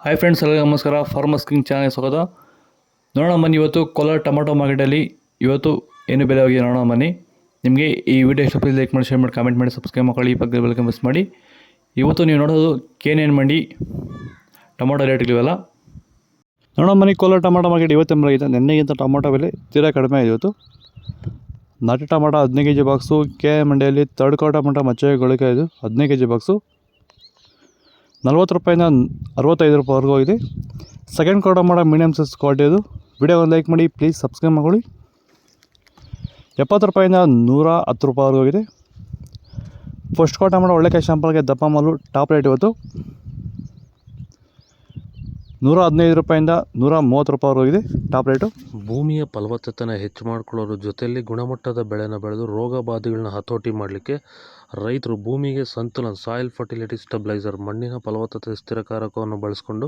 Hi friends, ಎಲ್ಲರಿಗೂ ನಮಸ್ಕಾರ. Farmers king channel ಸ್ವಾಗತ. ನೋಡೋಣ ಬನ್ನಿ, ಇವತ್ತು ಕೋಲಾರ ಟೊಮಾಟೊ ಮಾರ್ಕೆಟಲ್ಲಿ ಇವತ್ತು ಏನು ಬೆಲೆ ಹೋಗಿದೆ ನೋಡೋಣ ಬನ್ನಿ. ನಿಮಗೆ ಈ ವಿಡಿಯೋ ಇಷ್ಟ ಪ್ಲೀಸ್ ಲೈಕ್ ಮಾಡಿ, ಶೇರ್ ಮಾಡಿ, ಕಾಮೆಂಟ್ ಮಾಡಿ, ಸಬ್ಸ್ಕ್ರೈಬ್ ಮಾಡಿ, ಪಕ್ಕದ ಬೆಲ್ ಮಿಸ್ ಮಾಡಿ. ಇವತ್ತು ನೀವು ನೋಡೋದು KNN ಮಂಡಿ ಟೊಮಾಟೊ ರೇಟ್ಗಳಿವೆಲ್ಲ ನೋಡೋಣ ಬನ್ನಿ. ಕೋಲಾರ ಟೊಮಾಟೊ ಮಾರ್ಕೆಟ್ ಇವತ್ತು ಆಗಿದೆ. ನೆನ್ನೆಗಿಂತ ಟೊಮಾಟೊ ಬೆಲೆ ತೀರಾ ಕಡಿಮೆ ಇದೆ ಇವತ್ತು. ನಾಟಿ ಟೊಮಾಟೊ 15 kg ಬಾಕ್ಸು. KNN ಮಂಡಿಯಲ್ಲಿ ತರ್ಡ್ ಕೋ ಟೊಮಾಟೊ ಮಚ್ಚೆ ಗೋಳಿಕಾಯ್ದು 15 kg ಬಾಕ್ಸು 40 ರೂಪಾಯಿಂದ 65 ರೂಪಾಯಿವರೆಗೂ ಹೋಗಿದೆ. ಸೆಕೆಂಡ್ ಕೋ ಟೊಮಾಟೊ ಮೀಡಿಯಮ್ ಸೈಜ್ ಕ್ವಾಲಿಟಿ ಅದು. ವಿಡಿಯೋ ಒಂದು ಲೈಕ್ ಮಾಡಿ, ಪ್ಲೀಸ್ ಸಬ್ಸ್ಕ್ರೈಬ್ ಮಾಡಿ. 70 ರೂಪಾಯಿಂದ 110 ರೂಪಾಯಿವರೆಗೂ ಹೋಗಿದೆ. ಫಸ್ಟ್ ಕೋ ಟೊಮಾಟೊ ಒಳ್ಳೆ ಕಾಯಿ ಶಾಂಪಲ್ಗೆ ದಪ್ಪ ಮಾಲು ಟಾಪ್ ರೇಟ್ ಇವತ್ತು 115 ರೂಪಾಯಿಂದ 130 ರೂಪಾಯಿವರೆಗೂ ಹೋಗಿದೆ ಟಾಪ್ ರೇಟು. ಭೂಮಿಯ ಫಲವತ್ತತೆನ ಹೆಚ್ಚು ಮಾಡಿಕೊಳ್ಳೋದ್ರ ಜೊತೆಯಲ್ಲಿ ಗುಣಮಟ್ಟದ ಬೆಳೆನ ಬೆಳೆದು ರೋಗ ಬಾಧೆಗಳನ್ನ ಹತೋಟಿ ಮಾಡಲಿಕ್ಕೆ ರೈತರು ಭೂಮಿಗೆ ಸಂತುಲನ ಸಾಯಿಲ್ ಫರ್ಟಿಲಿಟಿ ಸ್ಟೆಬಿಲೈಸರ್ ಮಣ್ಣಿನ ಫಲವತ್ತತೆ ಸ್ಥಿರಕಾರಕವನ್ನು ಬಳಸ್ಕೊಂಡು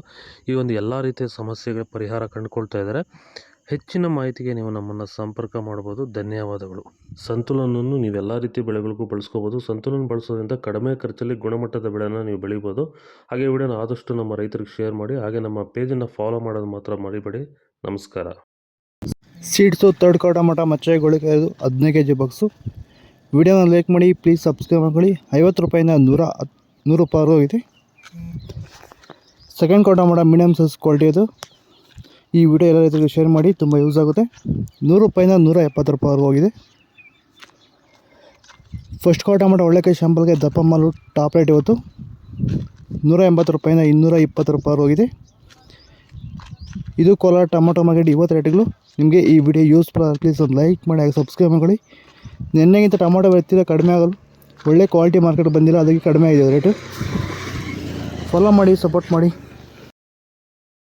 ಈ ಒಂದು ಎಲ್ಲ ರೀತಿಯ ಸಮಸ್ಯೆಗಳ ಪರಿಹಾರ ಕಂಡುಕೊಳ್ತಾ ಇದ್ದಾರೆ. ಹೆಚ್ಚಿನ ಮಾಹಿತಿಗೆ ನೀವು ನಮ್ಮನ್ನು ಸಂಪರ್ಕ ಮಾಡ್ಬೋದು. ಧನ್ಯವಾದಗಳು. ಸಂತುಲನವನ್ನು ನೀವೆಲ್ಲ ರೀತಿಯ ಬೆಳೆಗಳಿಗೂ ಬಳಸ್ಕೋಬೋದು. ಸಂತುಲನ ಬಳಸೋದ್ರಿಂದ ಕಡಿಮೆ ಖರ್ಚಲ್ಲಿ ಗುಣಮಟ್ಟದ ಬೆಳೆನ ನೀವು ಬೆಳಿಬೋದು. ಹಾಗೆ ವಿಡಿಯೋನ ಆದಷ್ಟು ನಮ್ಮ ರೈತರಿಗೆ ಶೇರ್ ಮಾಡಿ. ಹಾಗೆ ನಮ್ಮ ಪೇಜನ್ನು ಫಾಲೋ ಮಾಡೋದು ಮಾತ್ರ ಮರಿಬೇಡಿ. ನಮಸ್ಕಾರ. ಸೀಡ್ಸು ತರ್ಡ್ ಕೋ ಟೊಮಾಟೊ ಮಚ್ಚೆ ಗೋಳಿಕಾಯ್ದು 15 kg ಬಾಕ್ಸು. ವಿಡಿಯೋನ ಲೈಕ್ ಮಾಡಿ, ಪ್ಲೀಸ್ ಸಬ್ಸ್ಕ್ರೈಬ್ ಮಾಡಿ. 50 ರೂಪಾಯಿಂದ 100 ರೂಪಾಯಿವರೆಗೂ ಹೋಗಿದೆ. ಸೆಕೆಂಡ್ ಕೋ ಟೊಮಾಟೊ ಮೀಡಿಯಮ್ ಸೈಜ್ ಕ್ವಾಲಿಟಿ ಅದು. ಈ ವಿಡಿಯೋ ಎಲ್ಲ ರೈತರಿಗೆ ಶೇರ್ ಮಾಡಿ, ತುಂಬ ಯೂಸ್ ಆಗುತ್ತೆ. 100 ರೂಪಾಯಿಂದ 170 ರೂಪಾಯಿವರೆಗೂ ಹೋಗಿದೆ. ಫಸ್ಟ್ ಕೋ ಟೊಮಾಟೊ ಒಳ್ಳೆ ಕಾಯಿ ಶಾಂಪಲ್ಗೆ ದಪ್ಪ ಮಾಲು ಟಾಪ್ ರೇಟ್ ಇವತ್ತು 180 ರೂಪಾಯಿಂದ 220 ರೂಪಾಯಿವರೆಗೂ ಹೋಗಿದೆ. ಇದು ಕೋಲಾರ ಟೊಮಾಟೊ ಮಾರ್ಕೆಟ್ ಇವತ್ತು ರೇಟ್ಗಳು. ನಿಮಗೆ ಈ ವಿಡಿಯೋ ಯೂಸ್ಫುಲ್ ಆಗಿ ಪ್ಲೀಸ್ ಒಂದು ಲೈಕ್ ಮಾಡಿ, ಹಾಗೆ ಸಬ್ಸ್ಕ್ರೈಬ್ ಮಾಡಿ. ನಿನ್ನೆಗಿಂತ ಟೊಮಾಟೊ ಬೆಳೆತಿರ ಕಡಿಮೆ ಆಗಲು ಒಳ್ಳೆ ಕ್ವಾಲಿಟಿ ಮಾರ್ಕೆಟ್ ಬಂದಿಲ್ಲ, ಅದಕ್ಕೆ ಕಡಿಮೆ ಆಗಿದೆ ರೇಟು. ಫಾಲೋ ಮಾಡಿ, ಸಪೋರ್ಟ್ ಮಾಡಿ.